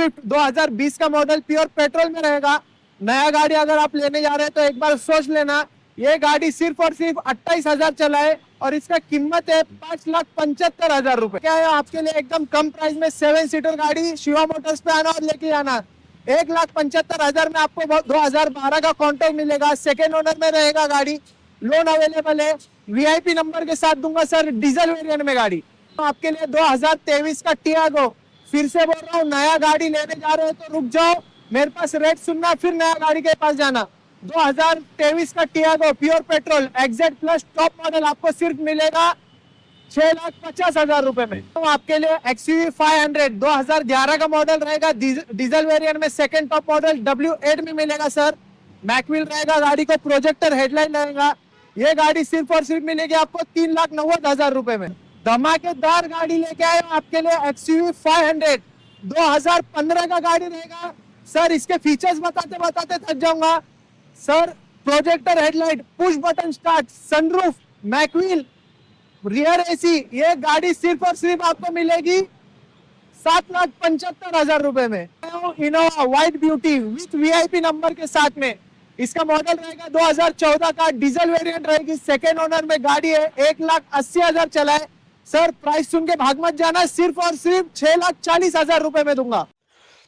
Swift 2020 का model pure petrol में रहेगा। नया गाड़ी अगर आप लेने जा रहे हैं तो एक बार सोच लेना। ये गाड़ी सिर्फ और सिर्फ 28,000 चला है और इसका कीमत है 5,75,000 रुपए। क्या है आपके लिए एकदम कम प्राइस में 7 सीटर गाड़ी शिवा मोटर्स पे आना और लेके जाना। 1,75,000 में आपको 2012 का कॉन्टैक्ट मिलेगा, सेकेंड ओनर में रहेगा गाड़ी, लोन अवेलेबल है, वीआईपी नंबर के साथ दूंगा सर, डीजल वेरिएंट में गाड़ी। तो आपके लिए 2023 का टियागो, फिर से बोल रहा हूँ नया गाड़ी लेने जा रहे हो तो रुक जाओ, मेरे पास रेट सुनना फिर नया गाड़ी के पास जाना। 2023 का Tiago pure petrol exact plus top model आपको सिर्फ मिलेगा 6,50,000 रुपए में। तो आपके लिए XUV 500 2011 का मॉडल रहेगा, डीजल वेरिएंट में सेकंड टॉप मॉडल W8 में मिलेगा सर। मैकविल रहेगा, गाड़ी को प्रोजेक्टर हेडलाइट रहेगा। ये गाड़ी सिर्फ और सिर्फ मिलेगी आपको 3,90,000 रुपए में। धमाकेदार गाड़ी लेके आए आपके लिए XUV 500 2015 का गाड़ी रहेगा सर। इसके फीचर्स बताते बताते थक जाऊंगा sir. Projector headlight, push button start, sunroof, mag wheel, rear AC. ये गाड़ी सिर्फ और सिर्फ आपको मिलेगी 7,75,000 रुपए में। Innova white beauty with VIP number के साथ में। इसका मॉडल रहेगा 2014 का, डीजल वेरिएंट रहेगी, सेकेंड ओनर में गाड़ी है, 1,80,000 चला है सर। प्राइस सुन के भाग मत जाना, सिर्फ और सिर्फ 6,40,000 रुपए में दूंगा।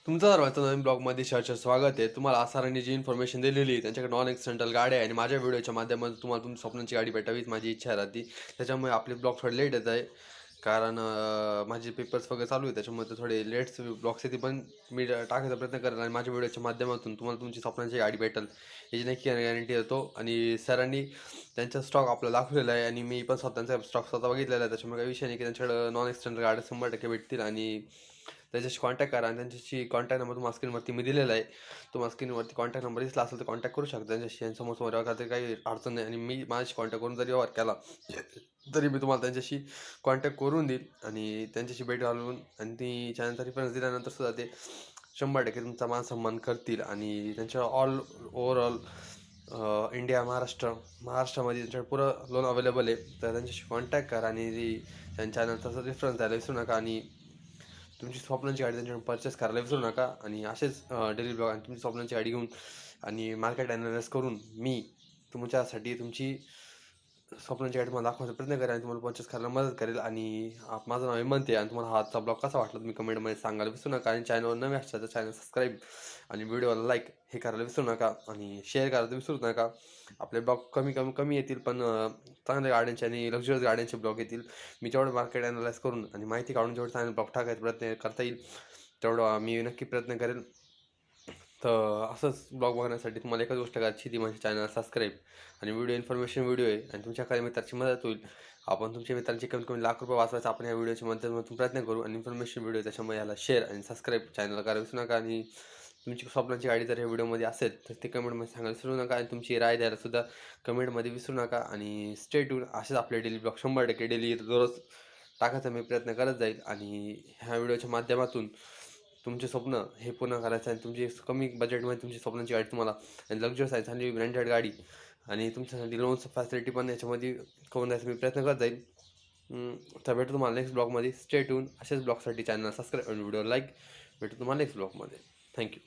तुमचं सर्वांचं नवीन ब्लॉगमध्ये सहर्ष स्वागत आहे। तुम्हाला सरांनी जी इन्फॉर्मेशन दिलेली त्यांच्याकडे नॉन एक्सिडेंटल गाडी आहे आणि माझ्या व्हिडिओच्या माध्यमातून तुम्हाला तुमच्या स्वप्नांची गाडी भेटावीच माझी इच्छा राहते। त्याच्यामुळे आपले ब्लॉग थोडे लेट येत आहे, कारण माझे पेपर्स वगैरे चालू आहे, त्याच्यामुळे ते थोडे लेट्स ब्लॉग्स येते, पण मी टाकायचा प्रयत्न करेन आणि माझ्या व्हिडिओच्या माध्यमातून तुम्हाला तुमची स्वप्नांची गाडी भेटेल याची नक्की गॅरंटी देतो। आणि सरांनी त्यांचा स्टॉक आपल्याला दाखवलेला आहे आणि मी पण स्वतःचा स्टॉक स्वतः बघितलेला आहे, त्याच्यामुळे काही विषय नाही की त्यांच्याकडे नॉन एक्सिडेंटल गाड्या 100% भेटतील आणि त्याच्याशी कॉन्टॅक्ट करा। आणि त्यांच्याशी कॉन्टॅक्ट नंबर तुम्हाला स्क्रीनवरती मी दिलेला आहे, तुम्हाला स्क्रीनवरती कॉन्टॅक्ट नंबर दिसला असेल तर कॉन्टॅक्ट करू शकता त्यांच्याशी आणि समोर व्यवहार करता काही अडचण नाही। आणि मी माझ्याशी कॉन्टॅक्ट करून जरी व्यवहार केला तरी मी तुम्हाला त्यांच्याशी कॉन्टॅक्ट करून देईल आणि त्यांच्याशी भेट घालून आणि ती चॅनलचा रेफरन्स दिल्यानंतर सुद्धा ते 100% तुमचा मान सन्मान करतील। आणि त्यांच्या ऑल ओव्हरऑल इंडिया महाराष्ट्रामध्ये त्यांच्याकडे पुरं लोन अवेलेबल आहे, तर त्यांच्याशी कॉन्टॅक्ट करा आणि त्यांच्या चॅनलचा रेफरन्स द्यायला विसरू नका आणि तुमची स्वप्नांची गाडी त्यांच्याकडून परचेस करायला विसरू नका। आणि असेच डेली ब्लॉग आणि तुमची स्वप्नांची गाडी घेऊन आणि मार्केट ॲनालिसिस करून मी तुमच्यासाठी तुमची स्वप्नांची गाडी तुम्हाला दाखवण्याचा प्रयत्न करेन आणि तुम्हाला परचेस करायला मदत करेल। आणि माझं नाव हेमंत आहे आणि तुम्हाला हा आजचा ब्लॉग कसा वाटला तुम्ही कमेंटमध्ये सांगायला विसरू नका। आणि चॅनलवर नवे असतात तर चॅनल सबस्क्राईब आणि व्हिडिओला लाईक हे करायला विसरू नका आणि शेअर करायला विसरू नका। आपले ब्लॉग कमी येतील, पण चांगल्या गाड्यांचे आणि लक्झरियस गाड्यांचे ब्लॉग येतील। मी जेवढं मार्केट ॲनालाइज करून आणि माहिती काढून जेवढं चांगले ब्लॉग टाकायचा प्रयत्न करता येईल तेवढं मी नक्की प्रयत्न करेन। तर असंच ब्लॉग बघण्यासाठी तुम्हाला एकच गोष्ट करायची, ती म्हणजे चॅनल सबस्क्राईब आणि इन्फॉर्मेशन व्हिडिओ आहे आणि तुमच्या काही मित्राची मदत होईल। आपण तुमच्या मित्रांची कमीत कमी ₹1,00,000 वाचवायचा आपण या व्हिडिओच्या माध्यमातून प्रयत्न करू आणि इन्फॉर्मेशन व्हिडिओ त्याच्यामुळे याला शेअर आणि सबस्क्राईब चॅनलला करायला विसरू नका। आणि तुमची स्वप्नांची गाडी जर या व्हिडिओमध्ये असेल तर ते कमेंटमध्ये सांगायला विसरू नका आणि तुमची राय द्यायला सुद्धा कमेंटमध्ये विसरू नका। आणि स्टे ट्यून, असेच आपले डेली ब्लॉग 100% डेली दररोज टाकायचा मी प्रयत्न करत जाईल। आणि ह्या व्हिडिओच्या माध्यमातून तुमचे स्वप्न हे पूर्ण करायचं आणि तुमची कमी बजेटमध्ये तुमची स्वप्नांची गाडी तुम्हाला लक्झरियस आहे, चांगली ब्रँडेड गाडी आणि तुमच्यासाठी लोन्स फॅसिलिटी पण याच्यामध्ये करून द्यायचा मी प्रयत्न करत जाईल। तर भेटू तुम्हाला नेक्स्ट ब्लॉगमध्ये। स्टे ट्यून, असेच ब्लॉगसाठी चॅनल सबस्क्राईब आणि व्हिडिओ लाईक। भेटू तुम्हाला नेक्स्ट ब्लॉगमध्ये। थँक्यू।